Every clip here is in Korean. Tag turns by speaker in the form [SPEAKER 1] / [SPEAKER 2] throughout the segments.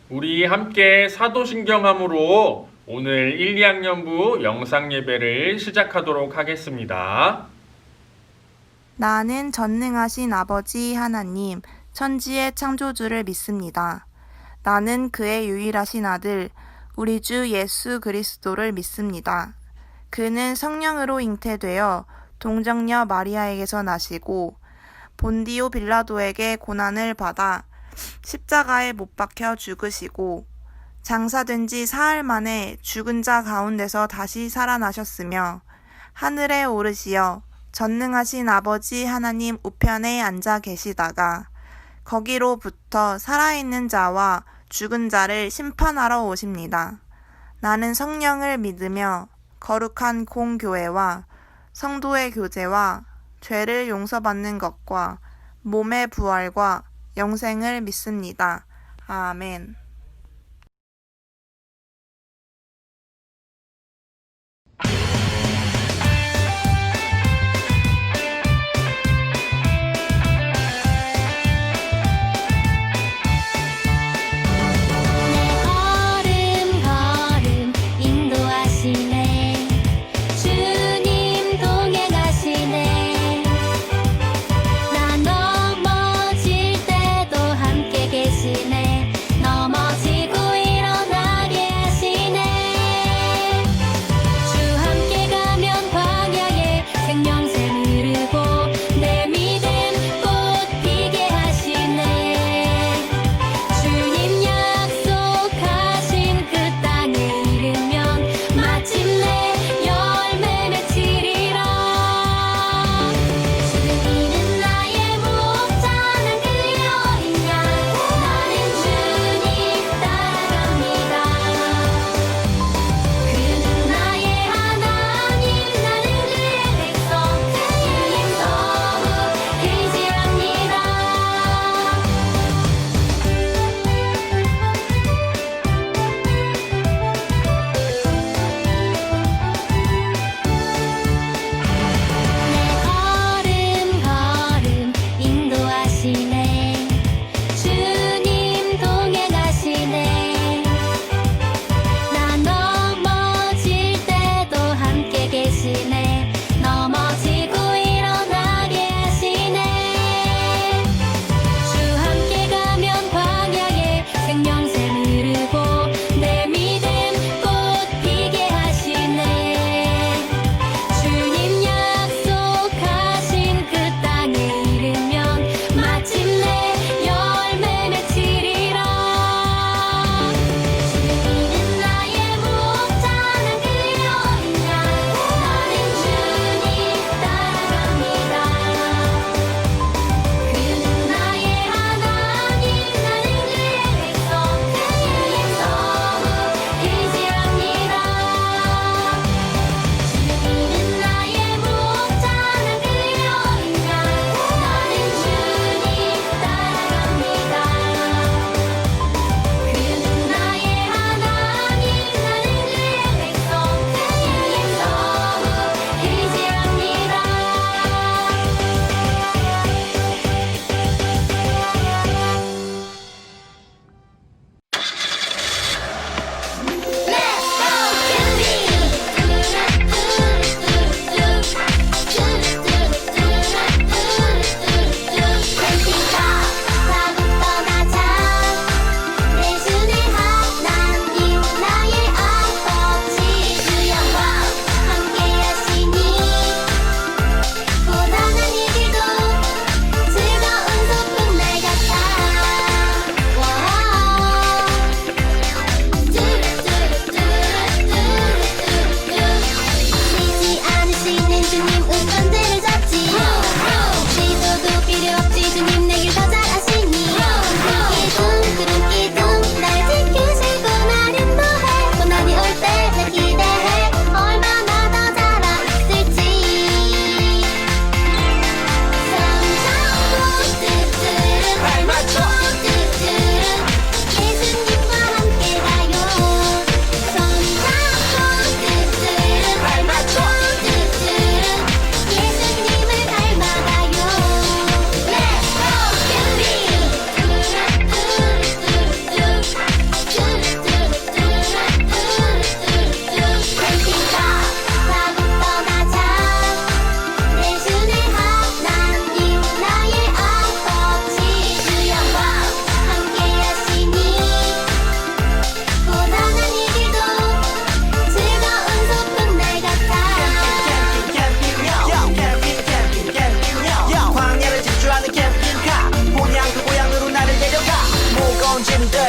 [SPEAKER 1] 우리 함께 사도신경함으로 오늘 1, 2학년부 영상 예배를 시작하도록 하겠습니다.
[SPEAKER 2] 나는 전능하신 아버지 하나님, 천지의 창조주를 믿습니다. 나는 그의 유일하신 아들, 우리 주 예수 그리스도를 믿습니다. 그는 성령으로 잉태되어 동정녀 마리아에게서 나시고 본디오 빌라도에게 고난을 받아 십자가에 못 박혀 죽으시고 장사된 지 사흘 만에 죽은 자 가운데서 다시 살아나셨으며 하늘에 오르시어 전능하신 아버지 하나님 우편에 앉아 계시다가 거기로부터 살아있는 자와 죽은 자를 심판하러 오십니다. 나는 성령을 믿으며 거룩한 공교회와 성도의 교제와 죄를 용서받는 것과 몸의 부활과 영생을 믿습니다. 아멘.
[SPEAKER 3] 걸음 걸음 인도하시네 주님 동행하시네 나 넘어질 때도 함께 계시네 넘어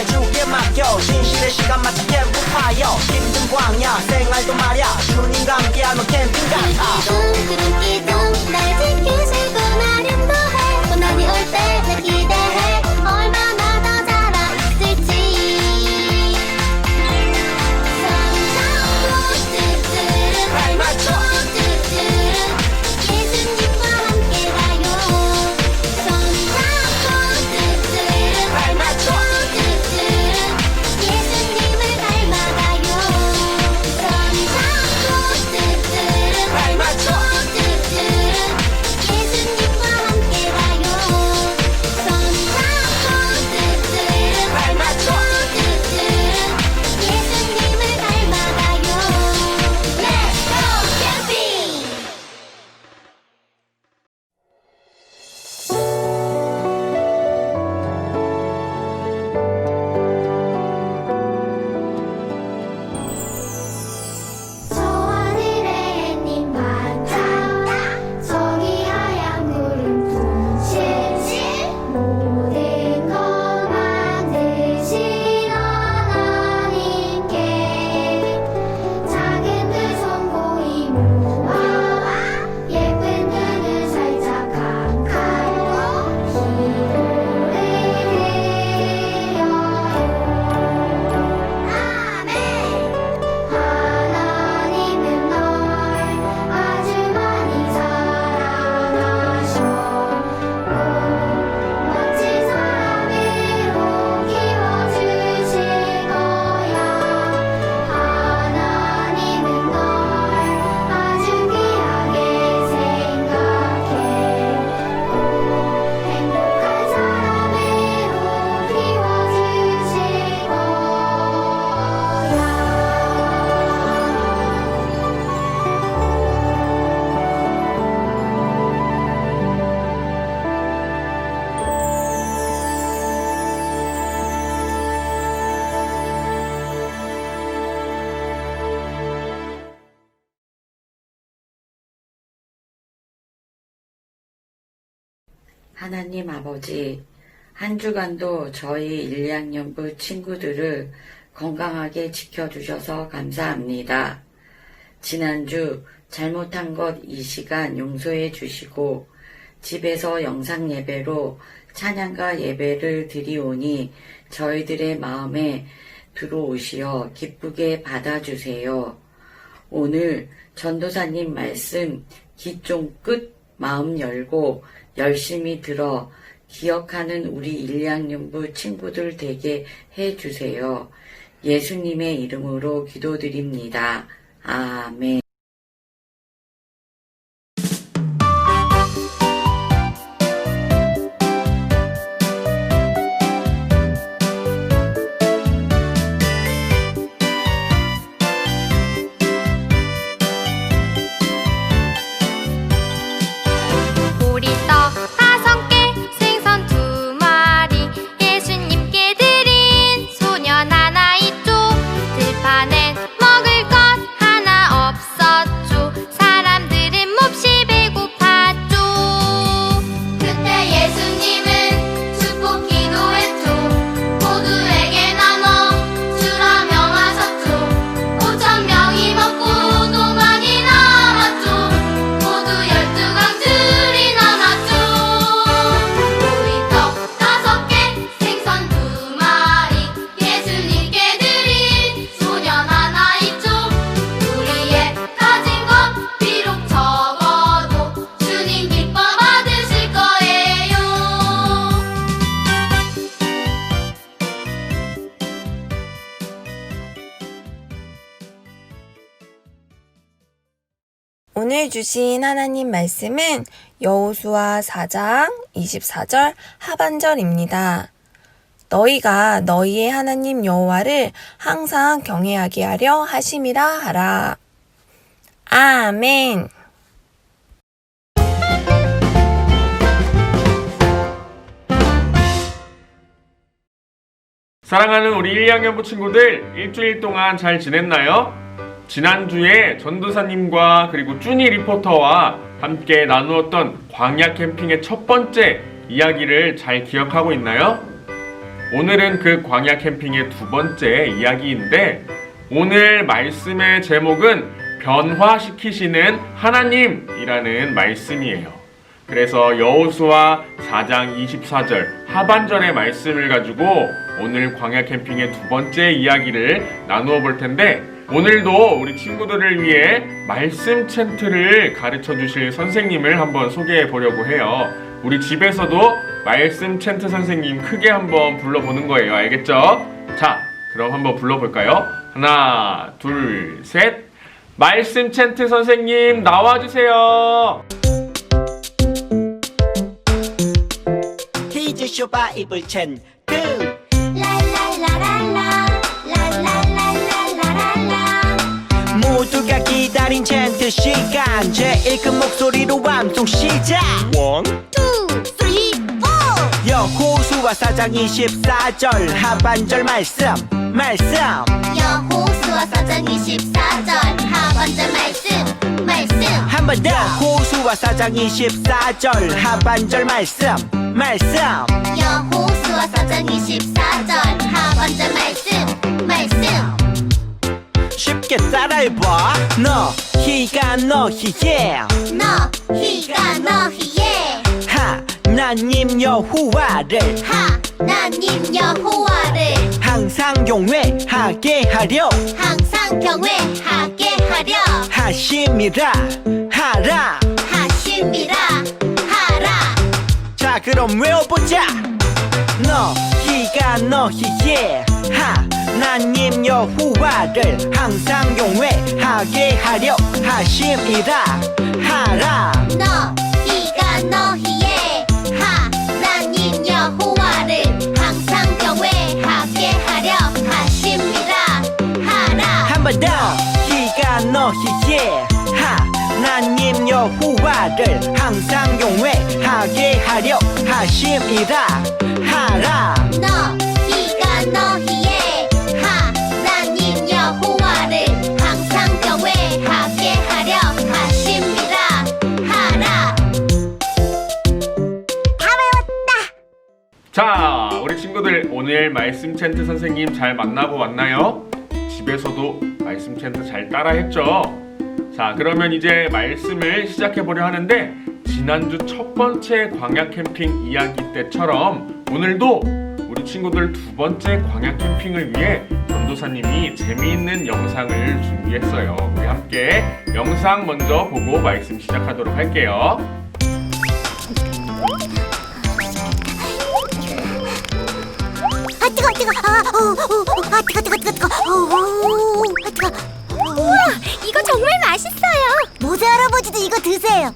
[SPEAKER 4] 주께 맡겨 신실의 시간 마치 캠프파이어 힘든 광야 생활도 말야 주님과 함께하면 캠핑 같아
[SPEAKER 3] 기둥 기둥 날 지키시고 나름도 해 고난이 올 때 날 기대해 얼마나 더 자라 있을지 성장고 뚜뚜르 발맞춰 뚜뚜르 예수님과 함께 가요 성장고 뚜뚜르 발맞춰 뚜뚜르 예수님을 닮아가요 성장고 뚜뚜르 발맞춰 뚜뚜르 예수님과 함께 가요 성장고 뚜뚜르 발맞춰 뚜뚜르 예수님을 닮아가요 Let's go 캠핑 저 하늘에 햇님 반짝 저기 하얀 구름 둥실 모든 걸 만드신 하나님께 작은 두 손 고이 모아 예쁜 두 눈 살짝 감고 기도를 드려요 아멘 하나님은 널 아주 많이 사랑하셔 멋진 사람으로 키워주실 거야 하나님은 널 아주 귀하게 생각해 행복한 사람으로 키워주실 거야
[SPEAKER 5] 하나님 아버지, 한 주간도 저희 1, 2학년부 친구들을 건강하게 지켜주셔서 감사합니다. 지난주 잘못한 것 이 시간 용서해 주시고 집에서 영상 예배로 찬양과 예배를 드리오니 저희들의 마음에 들어오시어 기쁘게 받아주세요. 오늘 전도사님 말씀 귀 좀 끝 마음 열고 열심히 들어 기억하는 우리 1, 2학년부 친구들 되게 해주세요. 예수님의 이름으로 기도드립니다. 아멘.
[SPEAKER 3] 보리떡 5개 생선 2마리 예수님께 드린 소년 하나 있죠 들판엔 먹을 것 하나 없었죠 사람들은 몹시 배고팠죠 그때 예수님은 축복 기도했죠 모두에게 나눠 주라 명하셨죠 5,000명이 먹고 또 많이 남았죠 모두 12강줄이 남았죠 보리떡 5개 생선 2마리 예수님께 드린 소년 하나 있죠 우리의 가진 것 비록 적어도 주님 기뻐 받으실 거예요
[SPEAKER 2] 오늘 주신 하나님 말씀은 여호수아 4장 24절 하반절입니다. 너희가 너희의 하나님 여호와를 항상 경외하게 하려 하심이라 하라. 아멘.
[SPEAKER 1] 사랑하는 우리 1, 2학년부 친구들 일주일 동안 잘 지냈나요? 지난주에 전도사님과 그리고 쭈니 리포터와 함께 나누었던 광야 캠핑의 첫 번째 이야기를 잘 기억하고 있나요? 오늘은 그 광야 캠핑의 두 번째 이야기인데 오늘 말씀의 제목은 변화시키시는 하나님이라는 말씀이에요. 그래서 여호수아 4장 24절 하반절의 말씀을 가지고 오늘 광야 캠핑의 두 번째 이야기를 나누어 볼 텐데 오늘도 우리 친구들을 위해 말씀 챈트를 가르쳐 주실 선생님을 한번 소개해 보려고 해요. 우리 집에서도 말씀 챈트 선생님 크게 한번 불러보는 거예요. 알겠죠? 자, 그럼 한번 불러볼까요? 하나, 둘, 셋. 말씀 챈트 선생님 나와주세요.
[SPEAKER 4] 히즈쇼 바이블 챈트
[SPEAKER 3] 랄랄라랄라 랄랄랄랄랄랄라
[SPEAKER 4] 모두가 기다린 챈트 시간 제일 큰 목소리로 암송 시작 원
[SPEAKER 3] 투 쓰리 포
[SPEAKER 4] 여호수아 4장 24절 하반절 말씀
[SPEAKER 3] 여호수아 4장 24절 하반절 말씀
[SPEAKER 4] 한 번 더 여호수아 4장 24절 하반절 말씀
[SPEAKER 3] 여호수아 4장 24절 하반절 말씀
[SPEAKER 4] 쉽게 따라해봐 너희가 너희의
[SPEAKER 3] 너희가 너희의
[SPEAKER 4] 하나님 여호와를
[SPEAKER 3] 하나님 여호와를
[SPEAKER 4] 항상 경외하게 하려
[SPEAKER 3] 항상 경외하게 하려
[SPEAKER 4] 하심이라 하라
[SPEAKER 3] 하심이라 하라
[SPEAKER 4] 자 그럼 외워보자 너희가 너희의 하나님 여호와를 항상 경외하게 하려 하심이라 하라
[SPEAKER 3] 너희가 너희의 하나님 여호와를 항상 경외하게 하려 하심이라 하라
[SPEAKER 4] 한 번 더 너희가 너희의 하나님 여호와를 항상 경외하게 하려 하심이라 하라
[SPEAKER 3] 너희가 너희의 하나님 여호와를 항상 경외하게 하려 하심이라 하라 다 외웠다
[SPEAKER 1] 자, 우리 친구들 오늘 말씀 챈트 선생님 잘 만나고 왔나요? 집에서도 말씀 챈트 잘 따라했죠? 자, 그러면 이제 말씀을 시작해 보려 하는데 지난주 첫 번째 광야 캠핑 이야기 때처럼 오늘도 우리 친구들 두 번째 광야 캠핑을 위해 전도사님이 재미있는 영상을 준비했어요. 우리 함께 영상 먼저 보고 말씀 시작하도록 할게요.
[SPEAKER 3] 우와 이거 정말 맛있어요 모세 할아버지도 이거 드세요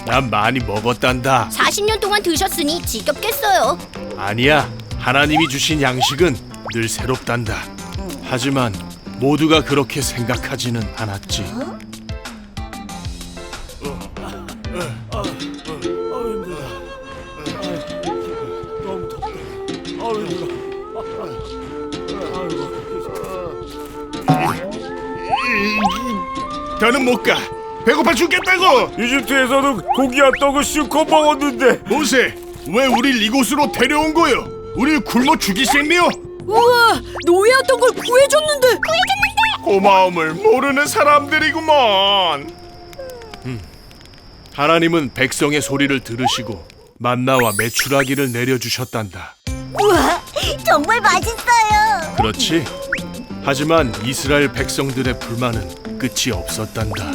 [SPEAKER 6] 난 많이 먹었단다.
[SPEAKER 3] 40년 동안 드셨으니 지겹겠어요
[SPEAKER 6] 아니야, 하나님이 주신 양식은 늘 새롭단다. 하지만 모두가 그렇게 생각하지는 않았지. 더는 못 가. 배고파 죽겠다고.
[SPEAKER 7] 이집트에서는 고기와 떡을 실컷 먹었는데
[SPEAKER 6] 모세, 왜 우릴 이곳으로 데려온 거요? 우릴 굶어 죽이겠네요.
[SPEAKER 8] 우와, 노예였던 걸 구해줬는데.
[SPEAKER 6] 고마움을 모르는 사람들이구먼. 하나님은 백성의 소리를 들으시고 만나와 메추라기를 내려주셨단다.
[SPEAKER 3] 우와 정말 맛있어요
[SPEAKER 6] 그렇지? 하지만 이스라엘 백성들의 불만은 끝이 없었단다.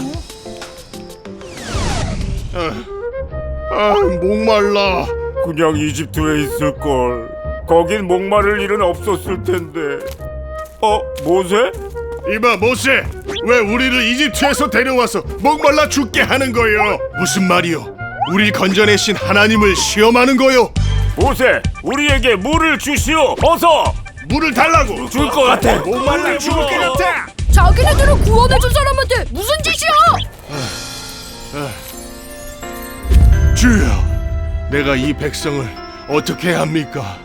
[SPEAKER 6] 목말라.
[SPEAKER 7] 그냥 이집트에 있을걸. 거긴 목마를 일은 없었을 텐데. 모세?
[SPEAKER 6] 이봐 모세, 왜 우리를 이집트에서 데려와서 목말라 죽게 하는 거요? 무슨 말이요? 우리 건져내신 하나님을 시험하는 거요?
[SPEAKER 7] 모세, 우리에게 물을 주시오. 어서.
[SPEAKER 6] 물을 달라고.
[SPEAKER 7] 줄 것 같아.
[SPEAKER 6] 목말라 죽을 것 같아.
[SPEAKER 8] 자기네들을 구원해준 사람한테 무슨 짓이야?
[SPEAKER 6] 주여, 내가 이 백성을 어떻게 해야 합니까?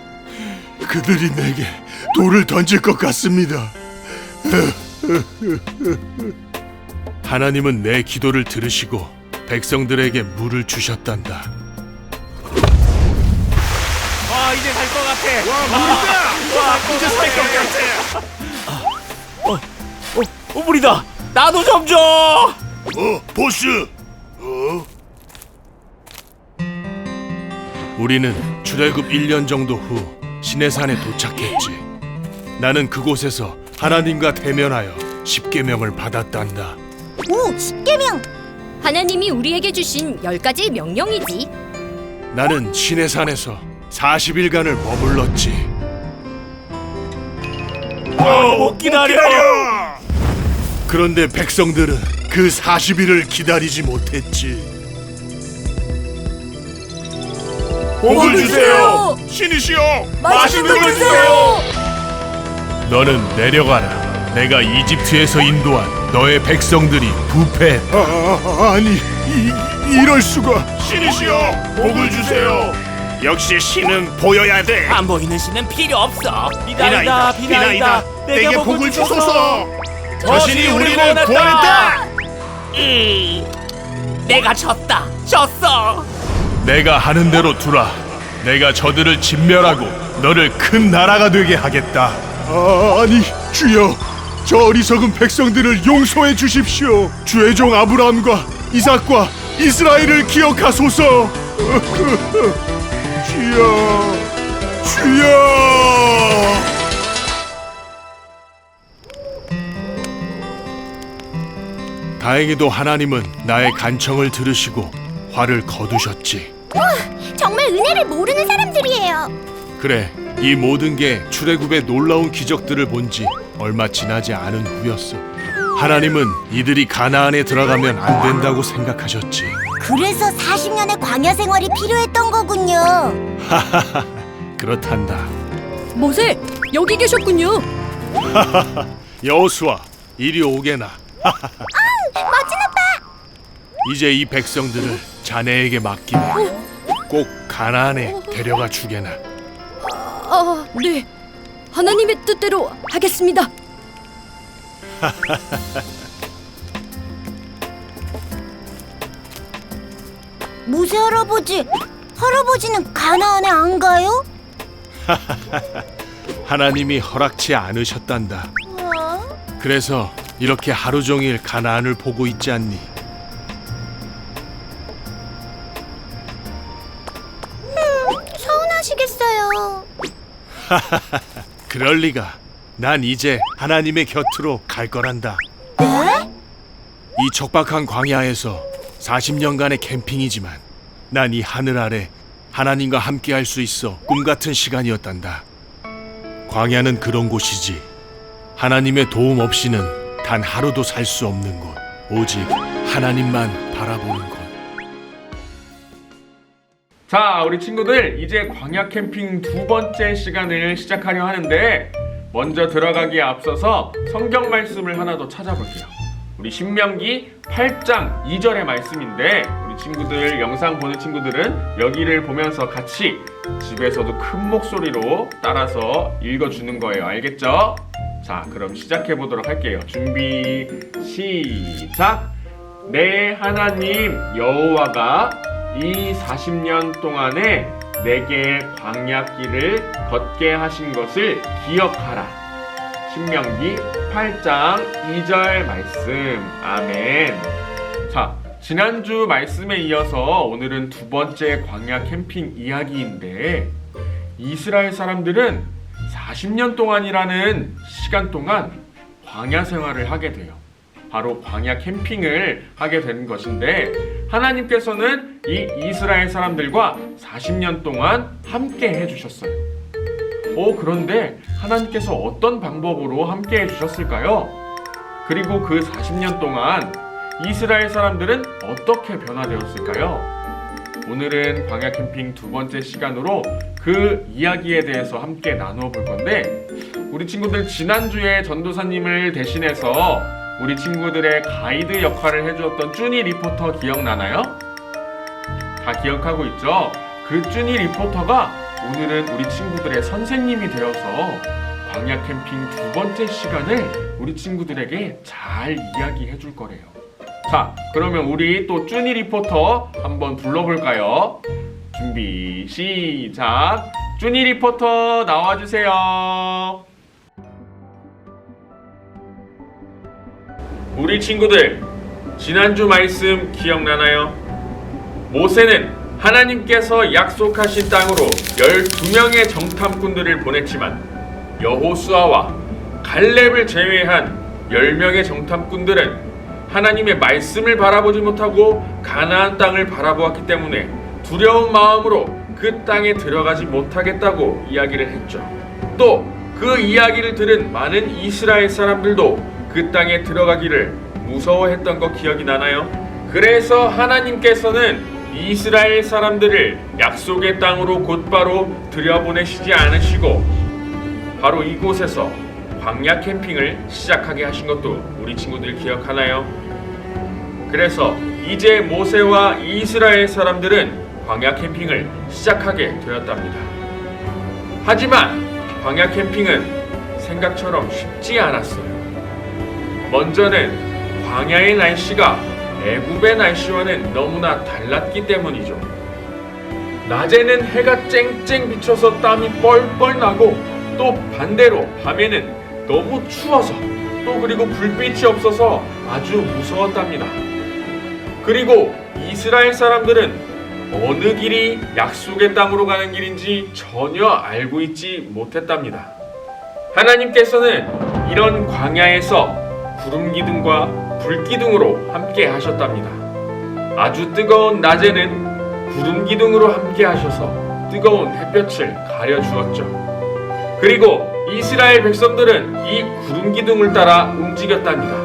[SPEAKER 6] 그들이 내게 돌을 던질 것 같습니다. 하나님은 내 기도를 들으시고 백성들에게 물을 주셨단다.
[SPEAKER 7] 이제 살 것 같아.
[SPEAKER 6] 와, 물이다.
[SPEAKER 7] 와, 이제 살 것 같아. 물이다. 나도 좀 줘.
[SPEAKER 6] 보스. 우리는 출애굽 1년 정도 후 시내산에 도착했지. 나는 그곳에서 하나님과 대면하여 십계명을 받았단다.
[SPEAKER 3] 오, 10계명.
[SPEAKER 8] 하나님이 우리에게 주신 10가지 명령이지.
[SPEAKER 6] 나는 시내산에서 40일간을 머물렀지.
[SPEAKER 7] 못 기다려.
[SPEAKER 6] 그런데 백성들은 그 40일을 기다리지 못했지.
[SPEAKER 7] 복을 주세요.
[SPEAKER 6] 신이시여,
[SPEAKER 8] 맛있는 걸 주세요.
[SPEAKER 6] 너는 내려가라. 내가 이집트에서 인도한 너의 백성들이 부패했다. 아니, 이럴 수가. 신이시여, 복을 주세요. 역시 신은 보여야 돼.
[SPEAKER 7] 안 보이는 신은 필요 없어. 비나이다, 비나이다.
[SPEAKER 6] 내게 복을 주소서. 저 신이 우리를
[SPEAKER 7] 구원했다.
[SPEAKER 6] 구원했다.
[SPEAKER 7] 내가 졌다. 졌어.
[SPEAKER 6] 내가 하는 대로 두라. 내가 저들을 진멸하고 너를 큰 나라가 되게 하겠다. 아니, 주여, 저 어리석은 백성들을 용서해 주십시오. 주의 종 아브라함과 이삭과 이스라엘을 기억하소서. 주여, 주여. 다행히도 하나님은 나의 간청을 들으시고 화를 거두셨지.
[SPEAKER 3] 정말 은혜를 모르는 사람들이에요.
[SPEAKER 6] 그래, 이 모든 게 출애굽의 놀라운 기적들을 본 지 얼마 지나지 않은 후였어. 하나님은 이들이 가나안에 들어가면 안 된다고 생각하셨지.
[SPEAKER 3] 그래서 40년의 광야 생활이 필요했던 거군요.
[SPEAKER 6] 그렇단다.
[SPEAKER 8] 모세, 여기 계셨군요.
[SPEAKER 6] 여호수아, 이리 오게나.
[SPEAKER 3] 멋진 아빠.
[SPEAKER 6] 이제 이 백성들을 자네에게 맡기면 꼭 가나안에 데려가 주게나.
[SPEAKER 8] 네. 하나님의 뜻대로 하겠습니다.
[SPEAKER 3] 모세 할아버지, 할아버지는 가나안에 안 가요?
[SPEAKER 6] 하나님이 허락치 않으셨단다. 그래서 이렇게 하루 종일 가나안을 보고 있지 않니?
[SPEAKER 3] 서운하시겠어요.
[SPEAKER 6] 그럴 리가. 난 이제 하나님의 곁으로 갈 거란다.
[SPEAKER 3] 네?
[SPEAKER 6] 이 척박한 광야에서 40년간의 캠핑이지만 난 이 하늘 아래 하나님과 함께 할 수 있어 꿈 같은 시간이었단다. 광야는 그런 곳이지. 하나님의 도움 없이는 단 하루도 살 수 없는 곳. 오직 하나님만 바라보는 곳.
[SPEAKER 1] 자, 우리 친구들 이제 광야 캠핑 두 번째 시간을 시작하려 하는데 먼저 들어가기에 앞서서 성경 말씀을 하나 더 찾아볼게요. 우리 신명기 8장 2절의 말씀인데 우리 친구들, 영상 보는 친구들은 여기를 보면서 같이 집에서도 큰 목소리로 따라서 읽어주는 거예요. 알겠죠? 자, 그럼 시작해 보도록 할게요. 준비, 시작! 내 하나님 여호와가 이 40년 동안에 내게 광야길을 걷게 하신 것을 기억하라. 신명기 8장 2절 말씀. 아멘. 자, 지난주 말씀에 이어서 오늘은 두 번째 광야 캠핑 이야기인데 이스라엘 사람들은 40년 동안이라는 시간 동안 광야 생활을 하게 돼요. 바로 광야 캠핑을 하게 되는 것인데 하나님께서는 이 이스라엘 사람들과 40년 동안 함께 해주셨어요. 그런데 하나님께서 어떤 방법으로 함께 해주셨을까요? 그리고 그 40년 동안 이스라엘 사람들은 어떻게 변화되었을까요? 오늘은 광야 캠핑 두 번째 시간으로 그 이야기에 대해서 함께 나누어 볼 건데 우리 친구들 지난주에 전도사님을 대신해서 우리 친구들의 가이드 역할을 해주었던 쭈니 리포터 기억나나요? 다 기억하고 있죠? 그 쭈니 리포터가 오늘은 우리 친구들의 선생님이 되어서 광야 캠핑 두 번째 시간을 우리 친구들에게 잘 이야기해 줄 거래요. 자, 그러면 우리 또 쭈니 리포터 한번 불러볼까요? 준비, 시작! 쭈니 리포터 나와주세요. 우리 친구들, 지난주 말씀 기억나나요? 모세는 하나님께서 약속하신 땅으로 12명의 정탐꾼들을 보냈지만 여호수아와 갈렙을 제외한 10명의 정탐꾼들은 하나님의 말씀을 바라보지 못하고 가나안 땅을 바라보았기 때문에 두려운 마음으로 그 땅에 들어가지 못하겠다고 이야기를 했죠. 또 그 이야기를 들은 많은 이스라엘 사람들도 그 땅에 들어가기를 무서워했던 거 기억이 나나요? 그래서 하나님께서는 이스라엘 사람들을 약속의 땅으로 곧바로 들여보내시지 않으시고 바로 이곳에서 광야 캠핑을 시작하게 하신 것도 우리 친구들 기억하나요? 그래서 이제 모세와 이스라엘 사람들은 광야 캠핑을 시작하게 되었답니다. 하지만 광야 캠핑은 생각처럼 쉽지 않았어요. 먼저는 광야의 날씨가 애굽의 날씨와는 너무나 달랐기 때문이죠. 낮에는 해가 쨍쨍 비쳐서 땀이 뻘뻘 나고 또 반대로 밤에는 너무 추워서 또 그리고 불빛이 없어서 아주 무서웠답니다. 그리고 이스라엘 사람들은 어느 길이 약속의 땅으로 가는 길인지 전혀 알고 있지 못했답니다. 하나님께서는 이런 광야에서 구름 기둥과 불 기둥으로 함께 하셨답니다. 아주 뜨거운 낮에는 구름 기둥으로 함께 하셔서 뜨거운 햇볕을 가려 주었죠. 그리고 이스라엘 백성들은 이 구름 기둥을 따라 움직였답니다.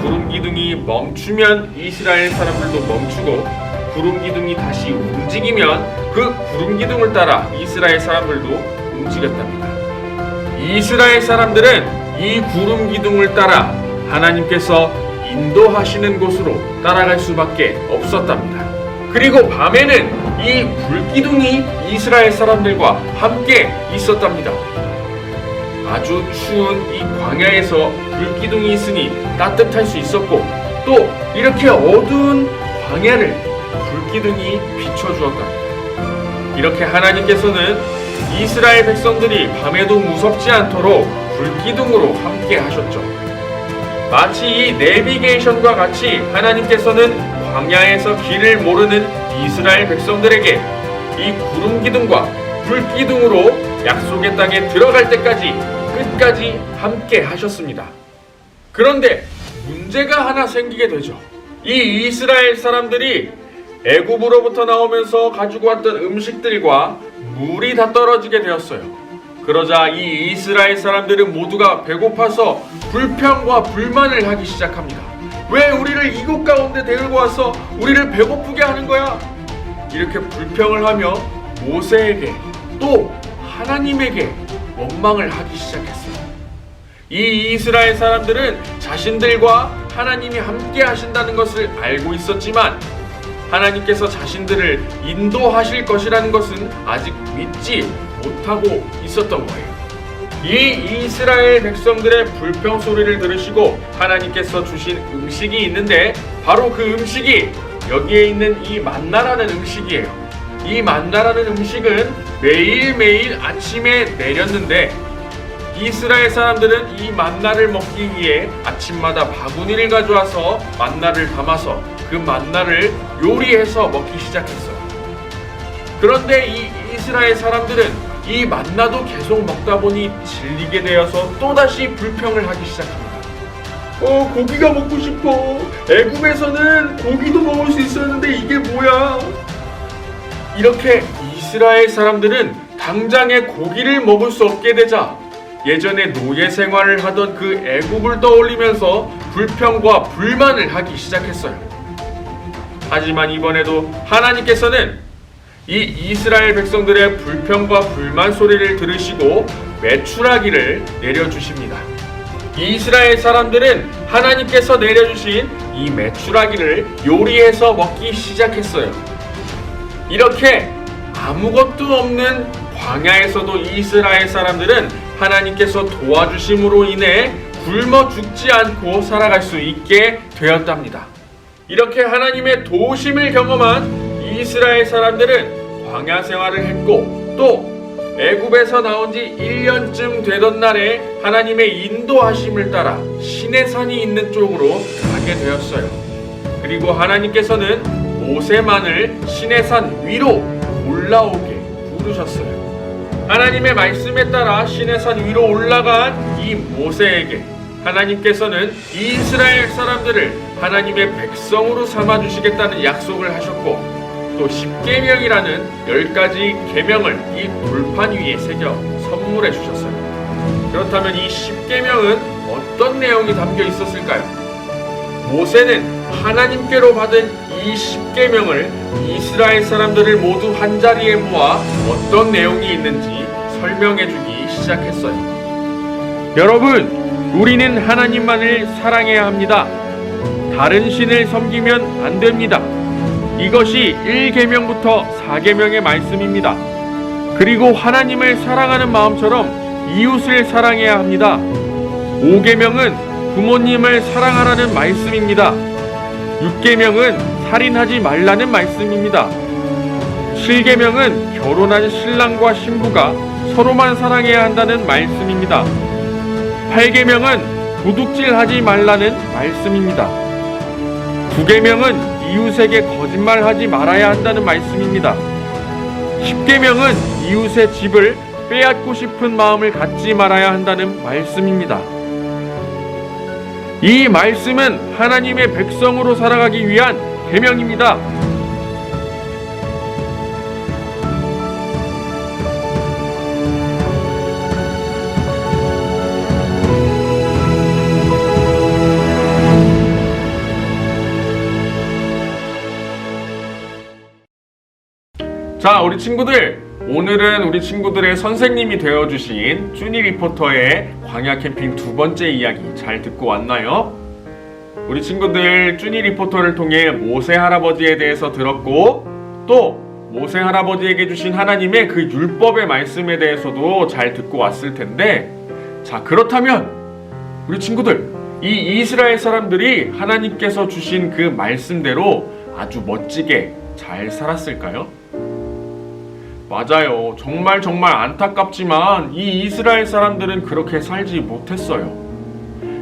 [SPEAKER 1] 구름 기둥이 멈추면 이스라엘 사람들도 멈추고 구름 기둥이 다시 움직이면 그 구름 기둥을 따라 이스라엘 사람들도 움직였답니다. 이스라엘 사람들은 이 구름 기둥을 따라 하나님께서 인도하시는 곳으로 따라갈 수밖에 없었답니다. 그리고 밤에는 이 불기둥이 이스라엘 사람들과 함께 있었답니다. 아주 추운 이 광야에서 불기둥이 있으니 따뜻할 수 있었고 또 이렇게 어두운 광야를 불기둥이 비춰주었답니다. 이렇게 하나님께서는 이스라엘 백성들이 밤에도 무섭지 않도록 불기둥으로 함께 하셨죠. 마치 이 내비게이션과 같이 하나님께서는 광야에서 길을 모르는 이스라엘 백성들에게 이 구름 기둥과 불 기둥으로 약속의 땅에 들어갈 때까지 끝까지 함께 하셨습니다. 그런데 문제가 하나 생기게 되죠. 이 이스라엘 사람들이 애굽으로부터 나오면서 가지고 왔던 음식들과 물이 다 떨어지게 되었어요. 그러자 이 이스라엘 사람들은 모두가 배고파서 불평과 불만을 하기 시작합니다. 왜 우리를 이곳 가운데 데리고 와서 우리를 배고프게 하는 거야? 이렇게 불평을 하며 모세에게 또 하나님에게 원망을 하기 시작했어요. 이 이스라엘 사람들은 자신들과 하나님이 함께 하신다는 것을 알고 있었지만 하나님께서 자신들을 인도하실 것이라는 것은 아직 믿지 못하고 있었던 거예요. 이 이스라엘 백성들의 불평 소리를 들으시고 하나님께서 주신 음식이 있는데 바로 그 음식이 여기에 있는 이 만나라는 음식이에요. 이 만나라는 음식은 매일매일 아침에 내렸는데 이스라엘 사람들은 이 만나를 먹기 위해 아침마다 바구니를 가져와서 만나를 담아서 그 만나를 요리해서 먹기 시작했어요. 그런데 이 이스라엘 사람들은 이 만나도 계속 먹다 보니 질리게 되어서 또다시 불평을 하기 시작합니다. 고기가 먹고 싶어. 애굽에서는 고기도 먹을 수 있었는데 이게 뭐야? 이렇게 이스라엘 사람들은 당장에 고기를 먹을 수 없게 되자 예전에 노예 생활을 하던 그 애굽을 떠올리면서 불평과 불만을 하기 시작했어요. 하지만 이번에도 하나님께서는 이 이스라엘 백성들의 불평과 불만 소리를 들으시고 메추라기를 내려주십니다. 이스라엘 사람들은 하나님께서 내려주신 이 메추라기를 요리해서 먹기 시작했어요. 이렇게 아무것도 없는 광야에서도 이스라엘 사람들은 하나님께서 도와주심으로 인해 굶어 죽지 않고 살아갈 수 있게 되었답니다. 이렇게 하나님의 도우심을 경험한 이스라엘 사람들은 광야 생활을 했고 또 애굽에서 나온 지 1년쯤 되던 날에 하나님의 인도하심을 따라 시내산이 있는 쪽으로 가게 되었어요. 그리고 하나님께서는 모세만을 시내산 위로 올라오게 부르셨어요. 하나님의 말씀에 따라 시내산 위로 올라간 이 모세에게 하나님께서는 이스라엘 사람들을 하나님의 백성으로 삼아주시겠다는 약속을 하셨고, 또 십계명이라는 10가지 계명을 이 돌판 위에 새겨 선물해 주셨어요. 그렇다면 이 십계명은 어떤 내용이 담겨 있었을까요? 모세는 하나님께로 받은 이 십계명을 이스라엘 사람들을 모두 한자리에 모아 어떤 내용이 있는지 설명해 주기 시작했어요. 여러분, 우리는 하나님만을 사랑해야 합니다. 다른 신을 섬기면 안 됩니다. 이것이 1계명부터 4계명의 말씀입니다. 그리고 하나님을 사랑하는 마음처럼 이웃을 사랑해야 합니다. 5계명은 부모님을 사랑하라는 말씀입니다. 6계명은 살인하지 말라는 말씀입니다. 7계명은 결혼한 신랑과 신부가 서로만 사랑해야 한다는 말씀입니다. 8계명은 도둑질하지 말라는 말씀입니다. 9계명은 이웃에게 거짓말하지 말아야 한다는 말씀입니다. 10계명은 이웃의 집을 빼앗고 싶은 마음을 갖지 말아야 한다는 말씀입니다. 이 말씀은 하나님의 백성으로 살아가기 위한 계명입니다. 자, 우리 친구들, 오늘은 우리 친구들의 선생님이 되어주신 쭈니 리포터의 광야 캠핑 2번째 이야기 잘 듣고 왔나요? 우리 친구들 쭈니 리포터를 통해 모세 할아버지에 대해서 들었고, 또 모세 할아버지에게 주신 하나님의 그 율법의 말씀에 대해서도 잘 듣고 왔을 텐데, 자, 그렇다면 우리 친구들, 이 이스라엘 사람들이 하나님께서 주신 그 말씀대로 아주 멋지게 잘 살았을까요? 맞아요. 정말 안타깝지만 이 이스라엘 사람들은 그렇게 살지 못했어요.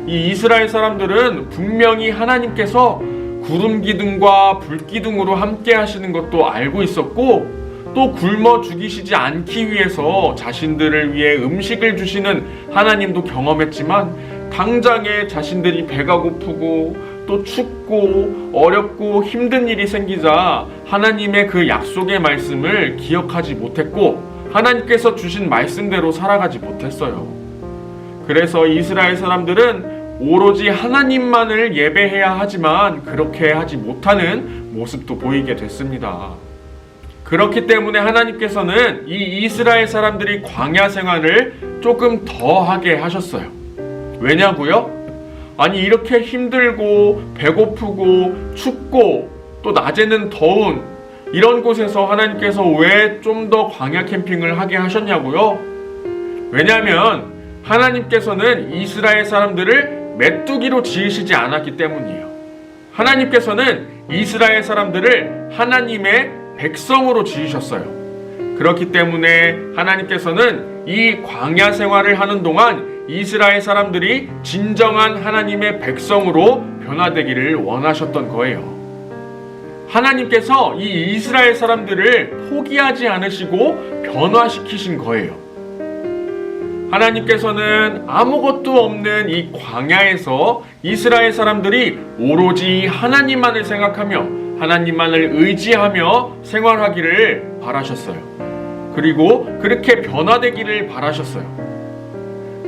[SPEAKER 1] 이 이스라엘 사람들은 분명히 하나님께서 구름 기둥과 불 기둥으로 함께 하시는 것도 알고 있었고, 또 굶어 죽이시지 않기 위해서 자신들을 위해 음식을 주시는 하나님도 경험했지만, 당장에 자신들이 배가 고프고 또 춥고 어렵고 힘든 일이 생기자 하나님의 그 약속의 말씀을 기억하지 못했고, 하나님께서 주신 말씀대로 살아가지 못했어요. 그래서 이스라엘 사람들은 오로지 하나님만을 예배해야 하지만 그렇게 하지 못하는 모습도 보이게 됐습니다. 그렇기 때문에 하나님께서는 이 이스라엘 사람들이 광야 생활을 조금 더 하게 하셨어요. 왜냐고요? 아니, 이렇게 힘들고 배고프고 춥고 또 낮에는 더운 이런 곳에서 하나님께서 왜 좀 더 광야 캠핑을 하게 하셨냐고요? 왜냐하면 하나님께서는 이스라엘 사람들을 메뚜기로 지으시지 않았기 때문이에요. 하나님께서는 이스라엘 사람들을 하나님의 백성으로 지으셨어요. 그렇기 때문에 하나님께서는 이 광야 생활을 하는 동안 이스라엘 사람들이 진정한 하나님의 백성으로 변화되기를 원하셨던 거예요. 하나님께서 이 이스라엘 사람들을 포기하지 않으시고 변화시키신 거예요. 하나님께서는 아무것도 없는 이 광야에서 이스라엘 사람들이 오로지 하나님만을 생각하며 하나님만을 의지하며 생활하기를 바라셨어요. 그리고 그렇게 변화되기를 바라셨어요.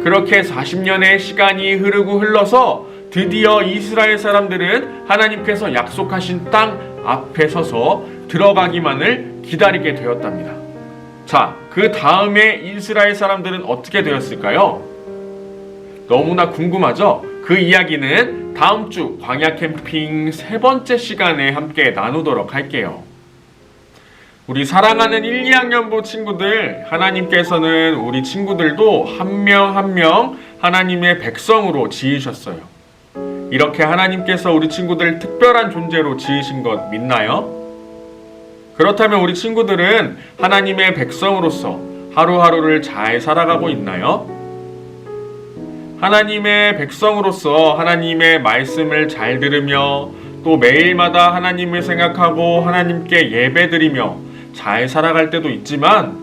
[SPEAKER 1] 그렇게 40년의 시간이 흘러서 드디어 이스라엘 사람들은 하나님께서 약속하신 땅 앞에 서서 들어가기만을 기다리게 되었답니다. 자, 그 다음에 이스라엘 사람들은 어떻게 되었을까요? 너무나 궁금하죠? 그 이야기는 다음 주 광야 캠핑 3번째 시간에 함께 나누도록 할게요. 우리 사랑하는 1, 2학년부 친구들, 하나님께서는 우리 친구들도 한 명 한 명 하나님의 백성으로 지으셨어요. 이렇게 하나님께서 우리 친구들 특별한 존재로 지으신 것 믿나요? 그렇다면 우리 친구들은 하나님의 백성으로서 하루하루를 잘 살아가고 있나요? 하나님의 백성으로서 하나님의 말씀을 잘 들으며 또 매일마다 하나님을 생각하고 하나님께 예배드리며 잘 살아갈 때도 있지만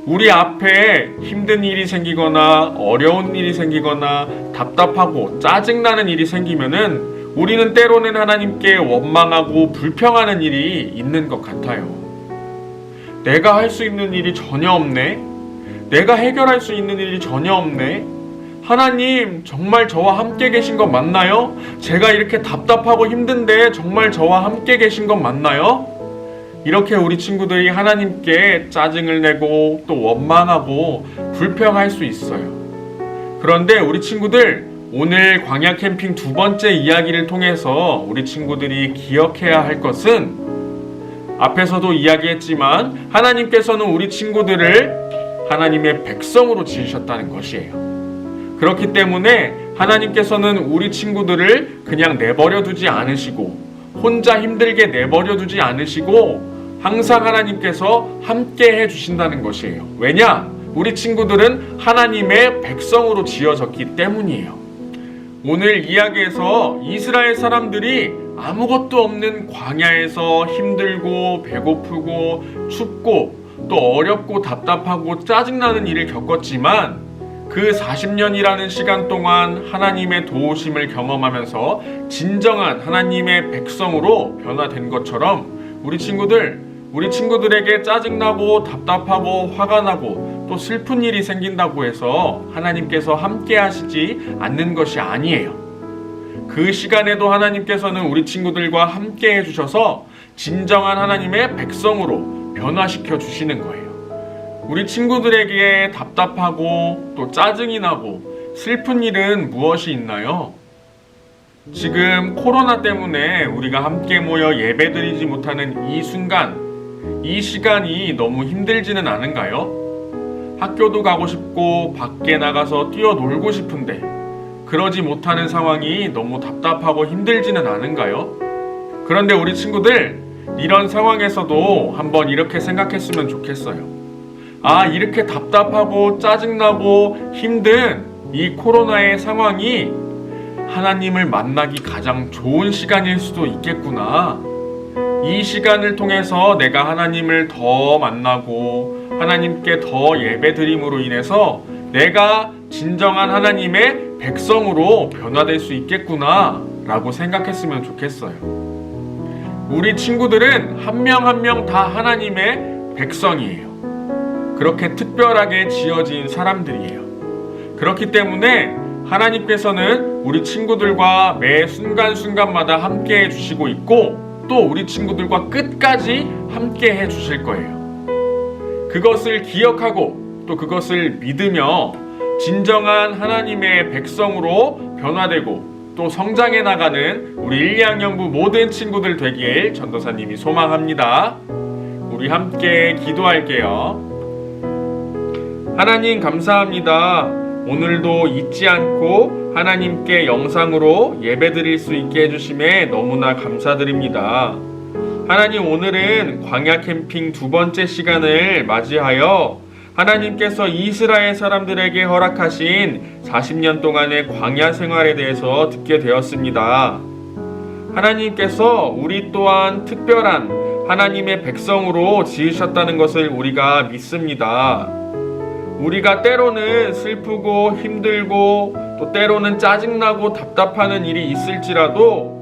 [SPEAKER 1] 우리 앞에 힘든 일이 생기거나 어려운 일이 생기거나 답답하고 짜증나는 일이 생기면은 우리는 때로는 하나님께 원망하고 불평하는 일이 있는 것 같아요. 내가 할 수 있는 일이 전혀 없네. 내가 해결할 수 있는 일이 전혀 없네. 하나님, 정말 저와 함께 계신 것 맞나요? 제가 이렇게 답답하고 힘든데 정말 저와 함께 계신 것 맞나요? 이렇게 우리 친구들이 하나님께 짜증을 내고 또 원망하고 불평할 수 있어요. 그런데 우리 친구들, 오늘 광야 캠핑 두 번째 이야기를 통해서 우리 친구들이 기억해야 할 것은 앞에서도 이야기했지만 하나님께서는 우리 친구들을 하나님의 백성으로 지으셨다는 것이에요. 그렇기 때문에 하나님께서는 우리 친구들을 그냥 내버려 두지 않으시고 혼자 힘들게 내버려 두지 않으시고 항상 하나님께서 함께 해주신다는 것이에요. 왜냐? 우리 친구들은 하나님의 백성으로 지어졌기 때문이에요. 오늘 이야기에서 이스라엘 사람들이 아무것도 없는 광야에서 힘들고 배고프고 춥고 또 어렵고 답답하고 짜증나는 일을 겪었지만 그 40년이라는 시간 동안 하나님의 도우심을 경험하면서 진정한 하나님의 백성으로 변화된 것처럼 우리 친구들에게 짜증나고 답답하고 화가 나고 또 슬픈 일이 생긴다고 해서 하나님께서 함께 하시지 않는 것이 아니에요. 그 시간에도 하나님께서는 우리 친구들과 함께 해주셔서 진정한 하나님의 백성으로 변화시켜 주시는 거예요. 우리 친구들에게 답답하고 또 짜증이 나고 슬픈 일은 무엇이 있나요? 지금 코로나 때문에 우리가 함께 모여 예배드리지 못하는 이 순간, 이 시간이 너무 힘들지는 않은가요? 학교도 가고 싶고 밖에 나가서 뛰어놀고 싶은데 그러지 못하는 상황이 너무 답답하고 힘들지는 않은가요? 그런데 우리 친구들, 이런 상황에서도 한번 이렇게 생각했으면 좋겠어요. 아, 이렇게 답답하고 짜증나고 힘든 이 코로나의 상황이 하나님을 만나기 가장 좋은 시간일 수도 있겠구나. 이 시간을 통해서 내가 하나님을 더 만나고 하나님께 더 예배드림으로 인해서 내가 진정한 하나님의 백성으로 변화될 수 있겠구나 라고 생각했으면 좋겠어요. 우리 친구들은 한 명 한 명 다 하나님의 백성이에요. 그렇게 특별하게 지어진 사람들이에요. 그렇기 때문에 하나님께서는 우리 친구들과 매 순간순간마다 함께 해주시고 있고 또 우리 친구들과 끝까지 함께 해주실 거예요. 그것을 기억하고 또 그것을 믿으며 진정한 하나님의 백성으로 변화되고 또 성장해 나가는 우리 1, 2학년부 모든 친구들 되길 전도사님이 소망합니다. 우리 함께 기도할게요. 하나님 감사합니다. 오늘도 잊지 않고 하나님께 영상으로 예배드릴 수 있게 해주심에 너무나 감사드립니다. 하나님, 오늘은 광야 캠핑 두 번째 시간을 맞이하여 하나님께서 이스라엘 사람들에게 허락하신 40년 동안의 광야 생활에 대해서 듣게 되었습니다. 하나님께서 우리 또한 특별한 하나님의 백성으로 지으셨다는 것을 우리가 믿습니다. 우리가 때로는 슬프고 힘들고 또 때로는 짜증나고 답답하는 일이 있을지라도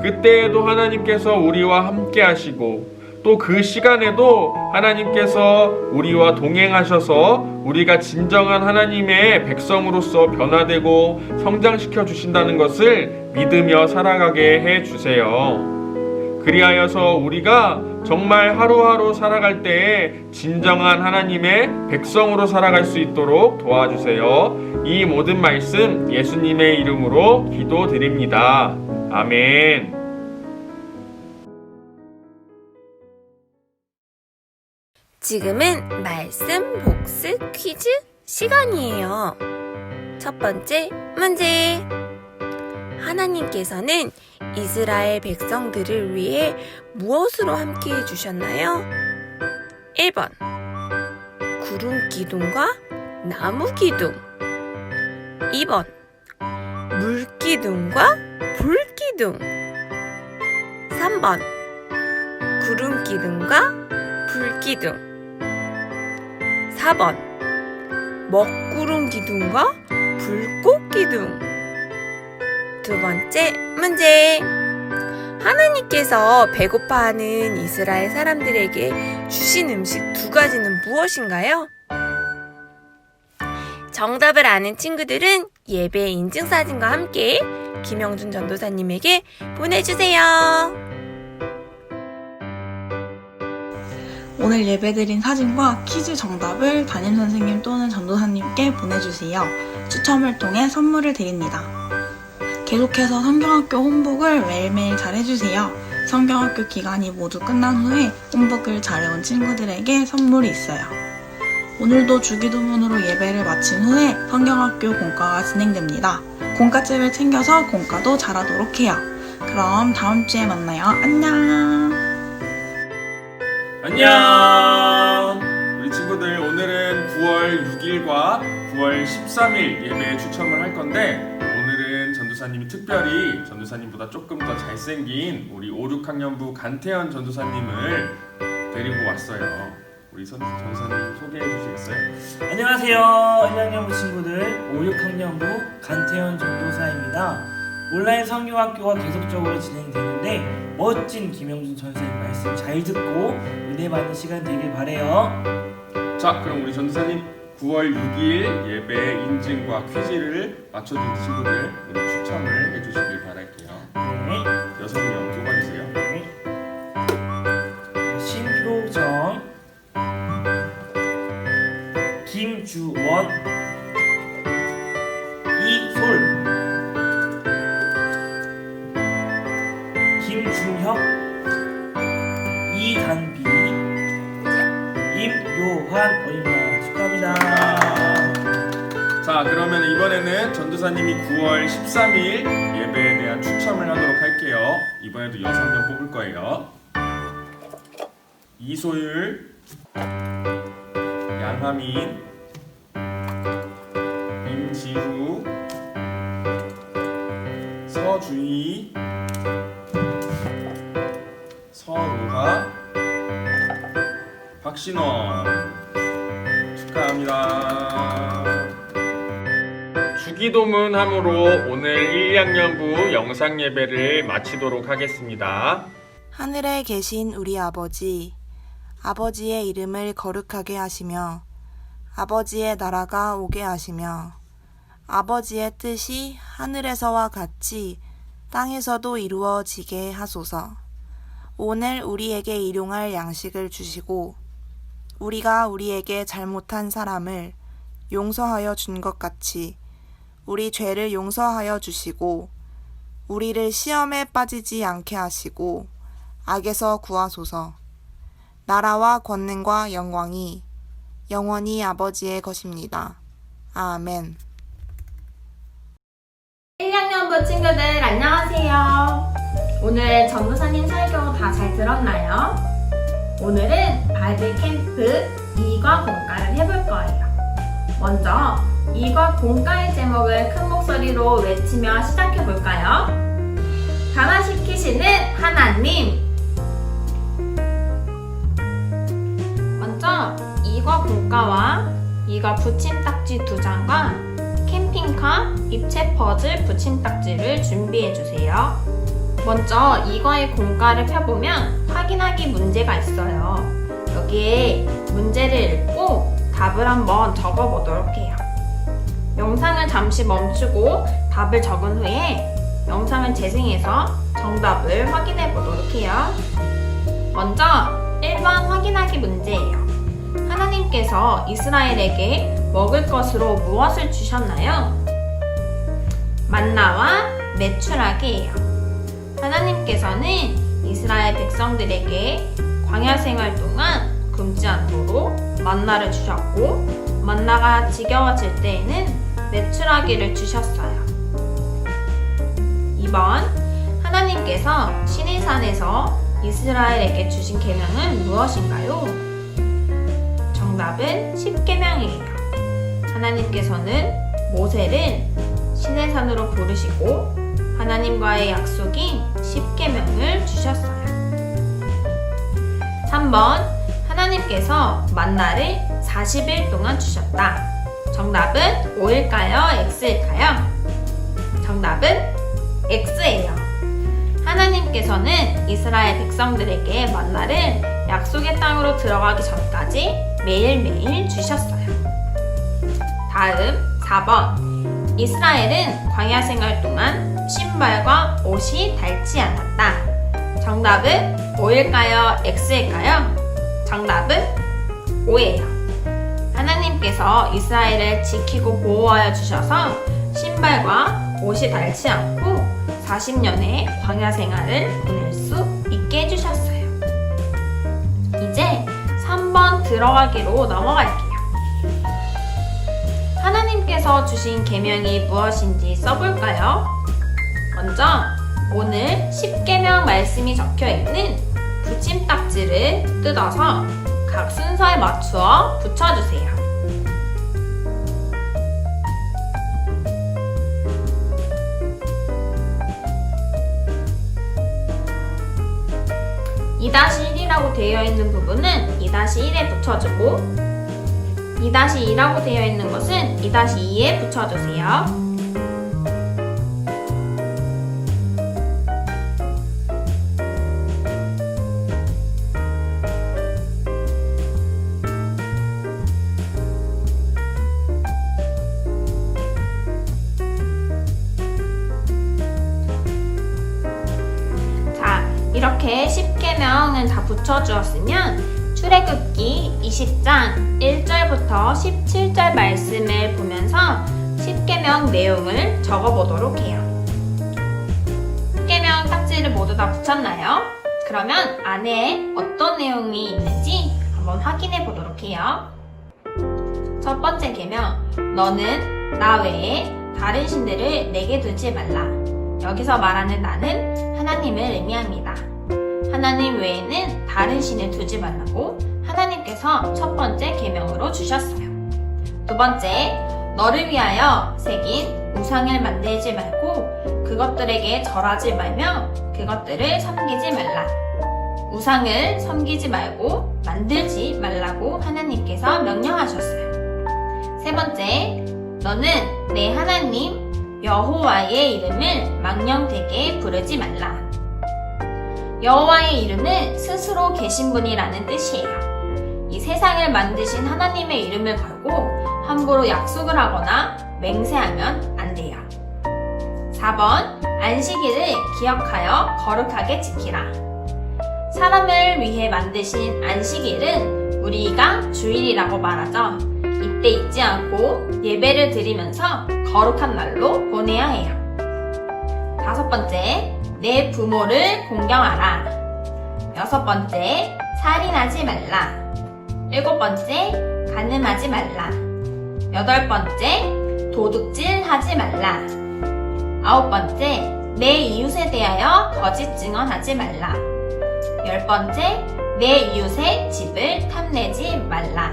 [SPEAKER 1] 그때에도 하나님께서 우리와 함께 하시고 또 그 시간에도 하나님께서 우리와 동행하셔서 우리가 진정한 하나님의 백성으로서 변화되고 성장시켜 주신다는 것을 믿으며 살아가게 해 주세요. 그리하여서 우리가 정말 하루하루 살아갈 때에 진정한 하나님의 백성으로 살아갈 수 있도록 도와주세요. 이 모든 말씀 예수님의 이름으로 기도드립니다. 아멘.
[SPEAKER 2] 지금은 말씀 복습 퀴즈 시간이에요. 첫 번째 문제. 하나님께서는 이스라엘 백성들을 위해 무엇으로 함께 해주셨나요? 1번 구름 기둥과 나무 기둥. 2번 물 기둥과 불 기둥. 3번 구름 기둥과 불 기둥. 4번 먹구름 기둥과 불꽃 기둥. 두 번째 문제. 하나님께서 배고파하는 이스라엘 사람들에게 주신 음식 두 가지는 무엇인가요? 정답을 아는 친구들은 예배 인증사진과 함께 김영준 전도사님에게 보내주세요.
[SPEAKER 9] 오늘 예배드린 사진과 퀴즈 정답을 담임선생님 또는 전도사님께 보내주세요. 추첨을 통해 선물을 드립니다. 계속해서 성경학교 홈북을 매일매일 잘 해주세요. 성경학교 기간이 모두 끝난 후에 홈북을 잘해온 친구들에게 선물이 있어요. 오늘도 주기도문으로 예배를 마친 후에 성경학교 공과가 진행됩니다. 공과집을 챙겨서 공과도 잘하도록 해요. 그럼 다음 주에 만나요. 안녕.
[SPEAKER 1] 안녕! 우리 친구들, 오늘은 9월 6일과 9월 13일 예배에 추첨을 할 건데, 오늘은 전도사님이 특별히 전도사님보다 조금 더 잘생긴 우리 5, 6학년부 간태현 전도사님을 데리고 왔어요. 우리 전도사님 소개해 주시겠어요?
[SPEAKER 10] 안녕하세요. 1학년부 친구들, 5, 6학년부 간태현 전도사입니다. 온라인 성경학교가 계속적으로 진행되는데 멋진 김영준 전사님 말씀 잘 듣고 은혜 받는 시간 되길 바래요.
[SPEAKER 1] 자, 그럼 우리 전도사님 9월 6일 예배 인증과 퀴즈를 맞춰준 친구들 우리 추첨을 해주시길 바랄게요.
[SPEAKER 10] 네.
[SPEAKER 1] 6명 뽑아주세요.
[SPEAKER 10] 네. 신효정, 김주원, 이솔, 김준혁, 이단비, 임요한 어린이날 축하합니다.
[SPEAKER 1] 자, 그러면 이번에는 전도사님이 9월 13일 예배에 대한 추첨을 하도록 할게요. 이번에도 6명 뽑을 거예요. 이소율, 양하민, 임지우, 서주희, 서로하, 박신원. 축하합니다. 주기도문함으로 오늘 1학년부 영상예배를 마치도록 하겠습니다.
[SPEAKER 11] 하늘에 계신 우리 아버지, 아버지의 이름을 거룩하게 하시며 아버지의 나라가 오게 하시며 아버지의 뜻이 하늘에서와 같이 땅에서도 이루어지게 하소서. 오늘 우리에게 일용할 양식을 주시고 우리가 우리에게 잘못한 사람을 용서하여 준 것 같이 우리 죄를 용서하여 주시고 우리를 시험에 빠지지 않게 하시고 악에서 구하소서. 나라와 권능과 영광이 영원히 아버지의 것입니다. 아멘.
[SPEAKER 12] 1학년부 친구들 안녕하세요. 오늘 전도사님 설교 다 잘 들었나요? 오늘은 바이블 캠프 2과 공과를 해볼 거예요. 먼저 2과 공과의 제목을 큰 목소리로 외치며 시작해 볼까요? 변화시키시는 하나님. 먼저 2과 공과와 2과 붙임딱지 2장과 캠핑카 입체 퍼즐 붙임딱지를 준비해주세요. 먼저 2과의 공과를 펴보면 확인하기 문제가 있어요. 여기에 문제를 읽고 답을 한번 적어보도록 해요. 영상을 잠시 멈추고 답을 적은 후에 영상을 재생해서 정답을 확인해 보도록 해요. 먼저 1번 확인하기 문제예요. 하나님께서 이스라엘에게 먹을 것으로 무엇을 주셨나요? 만나와 메추라기예요. 하나님께서는 이스라엘 백성들에게 광야 생활 동안 굶지 않도록 만나를 주셨고 만나가 지겨워질 때에는 메추라기를 주셨어요. 2번 하나님께서 시내산에서 이스라엘에게 주신 계명은 무엇인가요? 정답 정답은 10계명이에요. 하나님께서는 모세를 시내산으로 부르시고 하나님과의 약속인 10계명을 주셨어요. 3번, 하나님께서 만나를 40일 동안 주셨다. 정답은 O일까요? X일까요? 정답은 X예요. 하나님께서는 이스라엘 백성들에게 만나를 약속의 땅으로 들어가기 전까지 매일매일 주셨어요. 다음 4번, 이스라엘은 광야 생활 동안 신발과 옷이 닳지 않았다. 정답은 O일까요? X일까요? 정답은 O예요. 하나님께서 이스라엘을 지키고 보호하여 주셔서 신발과 옷이 닳지 않고 40년의 광야 생활을 보낼 수 있게 해주셨어요. 이제 3번 들어가기로 넘어갈게요. 하나님께서 주신 계명이 무엇인지 써볼까요? 먼저 오늘 10계명 말씀이 적혀있는 붙임딱지를 뜯어서 각 순서에 맞추어 붙여주세요. (2-1이라고 되어 있는 부분은 2-1에 붙여주고 2-2라고 되어 있는 것은 2-2에 붙여주세요. 이렇게 10계명은 다 붙여주었으면 출애굽기 20장 1절부터 17절 말씀을 보면서 10계명 내용을 적어보도록 해요. 10계명 딱지를 모두 다 붙였나요? 그러면 안에 어떤 내용이 있는지 한번 확인해 보도록 해요. 첫 번째 계명, 너는 나 외에 다른 신들을 내게 두지 말라. 여기서 말하는 나는 하나님을 의미합니다. 하나님 외에는 다른 신을 두지 말라고 하나님께서 첫 번째 계명으로 주셨어요. 두 번째, 너를 위하여 새긴 우상을 만들지 말고 그것들에게 절하지 말며 그것들을 섬기지 말라. 우상을 섬기지 말고 만들지 말라고 하나님께서 명령하셨어요. 세 번째, 너는 내 하나님 여호와의 이름을 망령되게 부르지 말라. 여호와의 이름은 스스로 계신 분이라는 뜻이에요. 이 세상을 만드신 하나님의 이름을 걸고 함부로 약속을 하거나 맹세하면 안 돼요. 4번, 안식일을 기억하여 거룩하게 지키라. 사람을 위해 만드신 안식일은 우리가 주일이라고 말하죠. 이때 잊지 않고 예배를 드리면서 거룩한 날로 보내야 해요. 5번째, 내 부모를 공경하라. 6번째, 살인하지 말라. 7번째, 간음하지 말라. 8번째, 도둑질하지 말라. 9번째, 내 이웃에 대하여 거짓 증언하지 말라. 10번째, 내 이웃의 집을 탐내지 말라.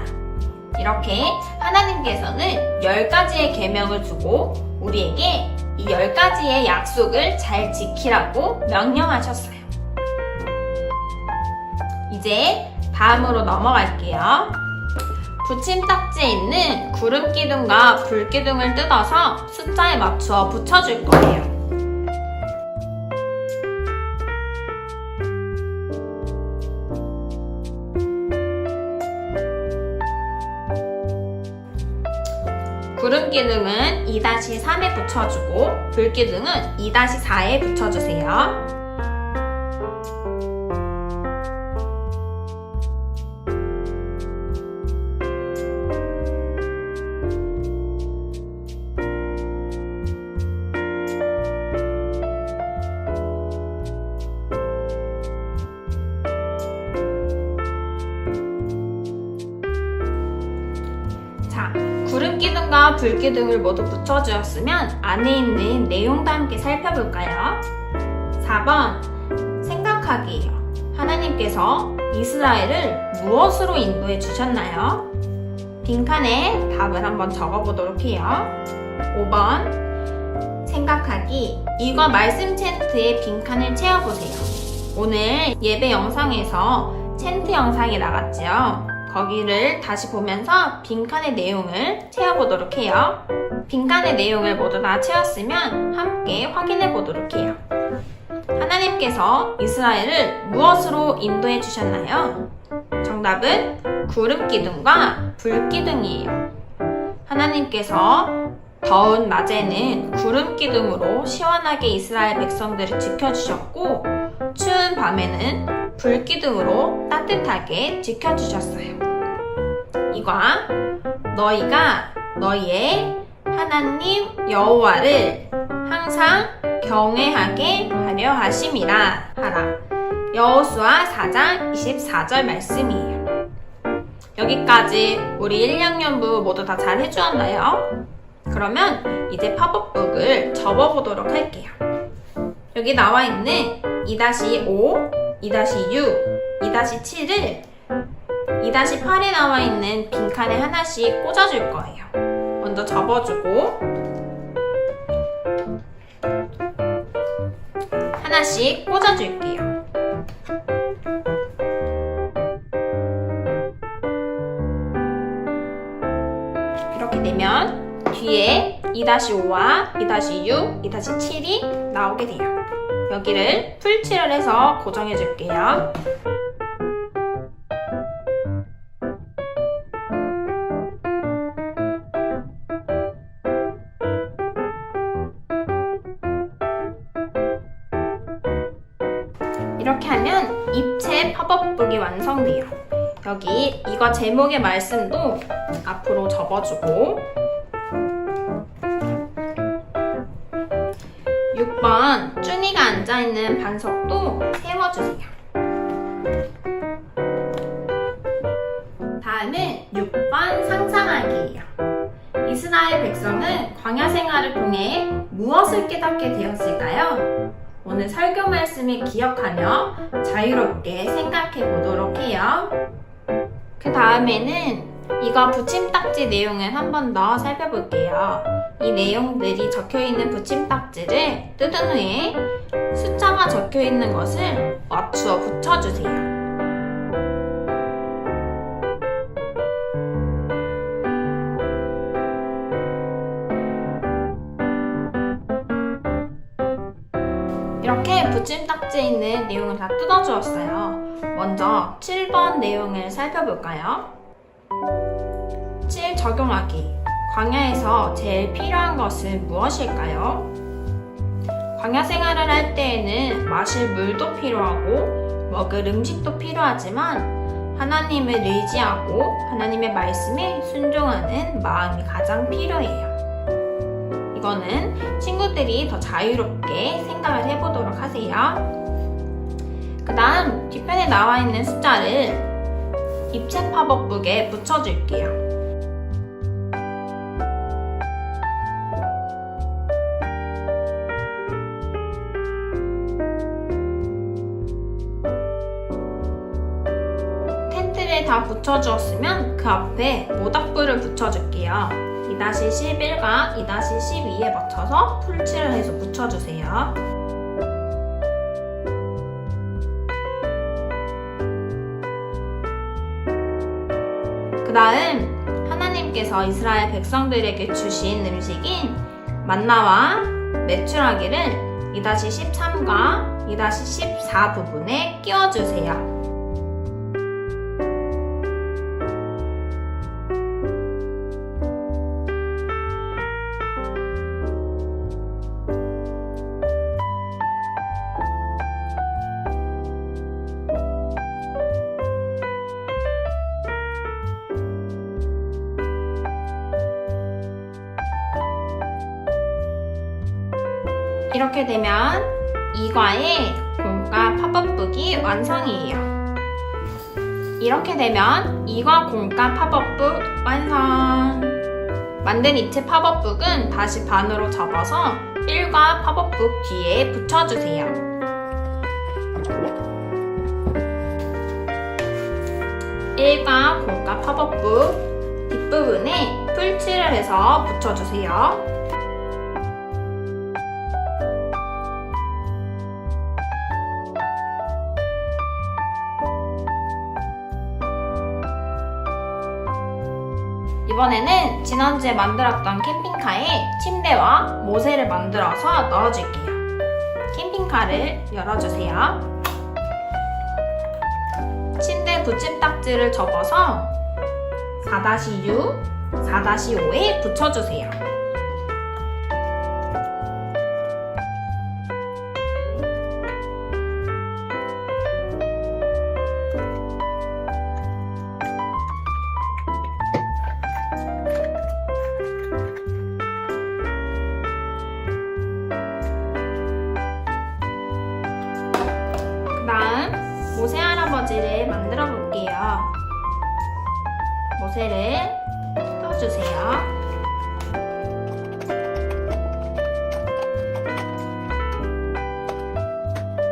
[SPEAKER 12] 이렇게 하나님께서는 10가지의 계명을 주고 우리에게 이 10가지의 약속을 잘 지키라고 명령하셨어요. 이제 다음으로 넘어갈게요. 붙임딱지에 있는 구름기둥과 불기둥을 뜯어서 숫자에 맞추어 붙여줄 거예요. 구름기둥은 2-3에 붙여주고 불기둥은 2-4에 붙여주세요. 구름기둥과 불기둥을 모두 붙여주었으면 안에 있는 내용도 함께 살펴볼까요? 4번, 생각하기예요. 하나님께서 이스라엘을 무엇으로 인도해 주셨나요? 빈칸에 답을 한번 적어보도록 해요. 5번 생각하기. 이거 말씀 챈트에 빈칸을 채워보세요. 오늘 예배 영상에서 챈트 영상이 나갔지요. 거기를 다시 보면서 빈칸의 내용을 채워보도록 해요. 빈칸의 내용을 모두 다 채웠으면 함께 확인해 보도록 해요. 하나님께서 이스라엘을 무엇으로 인도해 주셨나요? 정답은 구름 기둥과 불 기둥이에요. 하나님께서 더운 낮에는 구름 기둥으로 시원하게 이스라엘 백성들을 지켜주셨고, 추운 밤에는 불 기둥으로 따뜻하게 지켜주셨어요. 이과 너희가 너희의 하나님 여호와를 항상 경외하게 하려 하심이라 하라. 여호수아 4장 24절 말씀이에요. 여기까지 우리 1, 2학년부 모두 다 잘 해주었나요? 그러면 이제 팝업북을 접어보도록 할게요. 여기 나와 있는 2-5, 2-6, 2-7을 2-8에 나와 있는 빈칸에 하나씩 꽂아줄 거예요. 먼저 접어주고 하나씩 꽂아줄게요. 이렇게 되면 뒤에 2-5와 2-6, 2-7이 나오게 돼요. 여기를 풀칠을 해서 고정해 줄게요. 이렇게 하면 입체 팝업북이 완성돼요. 여기 이거 제목의 말씀도 앞으로 접어주고 6번 쭈니가 앉아있는 반석도 세워주세요. 다음은 6번 상상하기예요. 이스라엘 백성은 광야 생활을 통해 무엇을 깨닫게 되었을까요? 오늘 설교 말씀을 기억하며 자유롭게 생각해 보도록 해요. 그 다음에는 이거 붙임딱지 내용을 한 번 더 살펴볼게요. 이 내용들이 적혀있는 붙임딱지를 뜯은 후에 숫자가 적혀있는 것을 맞추어 붙여주세요. 이렇게 붙임딱지에 있는 내용을 다 뜯어주었어요. 먼저 7번 내용을 살펴볼까요? 7. 적용하기. 광야에서 제일 필요한 것은 무엇일까요? 광야 생활을 할 때에는 마실 물도 필요하고 먹을 음식도 필요하지만 하나님을 의지하고 하나님의 말씀에 순종하는 마음이 가장 필요해요. 이거는 친구들이 더 자유롭게 생각을 해보도록 하세요. 그 다음 뒤편에 나와 있는 숫자를 입체 팝업북에 붙여줄게요. 텐트를 다 붙여주었으면 그 앞에 모닥불을 붙여줄게요. 2-11과 2-12에 맞춰서 풀칠을 해서 붙여주세요. 그 다음 하나님께서 이스라엘 백성들에게 주신 음식인 만나와 메추라기를 2-13과 2-14 부분에 끼워주세요. 이렇게 되면 2과의 공과 팝업북이 완성이에요. 이렇게 되면 2과 공과 팝업북 완성! 만든 입체 팝업북은 다시 반으로 접어서 1과 팝업북 뒤에 붙여주세요. (1과 공과 팝업북) 뒷부분에 풀칠을 해서 붙여주세요. 이번에는 지난주에 만들었던 캠핑카에 침대와 모세를 만들어서 넣어줄게요. 캠핑카를 열어주세요. 침대 붙임딱지를 접어서 4-6, 4-5에 붙여주세요. 다음 모세 할아버지를 만들어 볼게요. 모세를 떠주세요.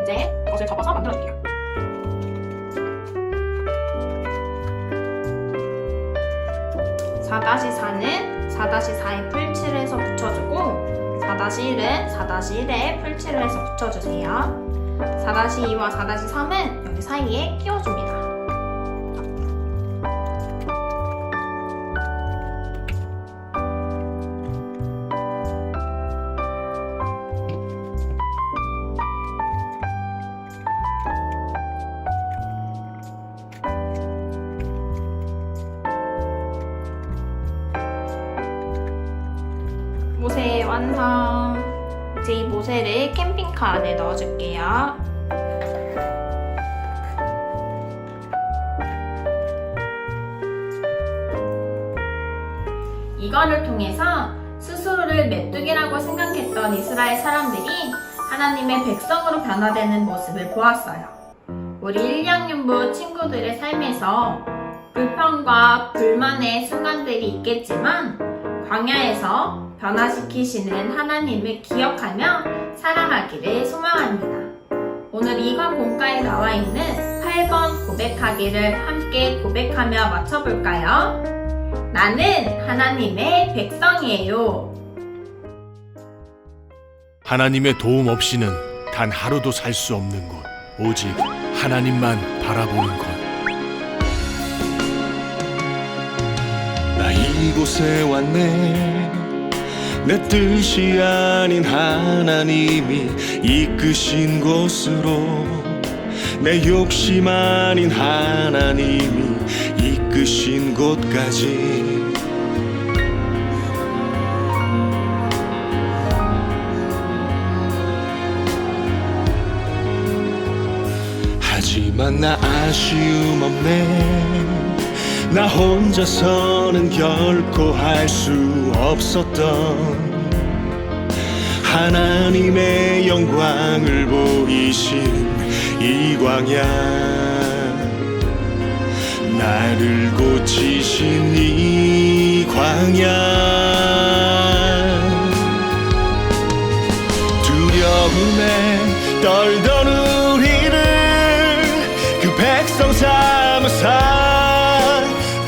[SPEAKER 12] 이제 이것을 접어서 만들어 줄게요. (4-4는) 4-4에 풀칠을 해서 붙여주고 4-1은 4-1에 풀칠을 해서 붙여주세요. 4-2와 4-3은 여기 사이에 끼워줍니다. 모세 완성! 이제 이 모세를 캠핑카 안에 넣어줄게요. 이거를 통해서 스스로를 메뚜기라고 생각했던 이스라엘 사람들이 하나님의 백성으로 변화되는 모습을 보았어요. 우리 1학년부 친구들의 삶에서 불평과 불만의 순간들이 있겠지만 광야에서 변화시키시는 하나님을 기억하며 살아가기를 소망합니다. 오늘 이관 본가에 나와 있는 8번 고백하기를 함께 고백하며 맞춰볼까요? 나는 하나님의 백성이에요.
[SPEAKER 6] 하나님의 도움 없이는 단 하루도 살 수 없는 곳, 오직 하나님만 바라보는 곳.
[SPEAKER 13] 나 이곳에 왔네. 내 뜻이 아닌 하나님이 이끄신 곳으로, 내 욕심 아닌 하나님이 이끄신 곳까지. 하지만 나 아쉬움 없네. 나 혼자서는 결코 할 수 없었던 하나님의 영광을 보이신 이 광야, 나를 고치신 이 광야. 두려움에 떨던 우리를 그 백성 삼으사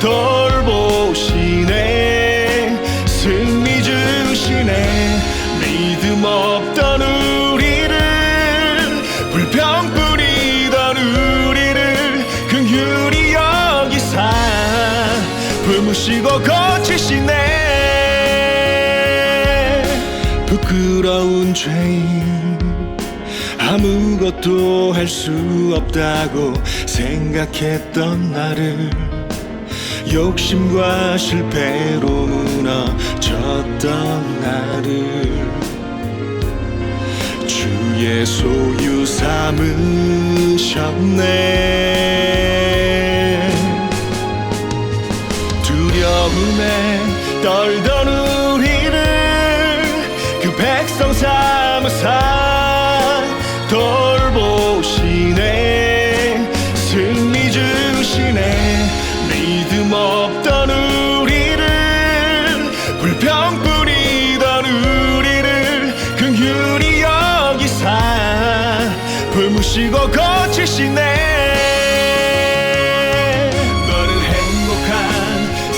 [SPEAKER 13] 돌보시네. 승리 주시네. 믿음 없던 우리를, 불평 뿌리던 우리를 긍휼히 여기사 품으시고 고치시네. 부끄러운 죄인, 아무것도 할 수 없다고 생각했던 나를 욕심과 실패로 무너졌던 나를 주의 소유 삼으셨네. 두려움에 떨던 우리를 그 백성 삼으사 돌보시네. 승리 주시네. 믿음 없던 우리를, 불평 뿌리던 우리를 긍휼히 여기사 품으시고 고치시네. 너는 행복한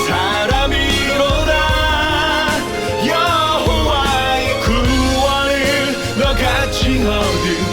[SPEAKER 13] 사람 어딘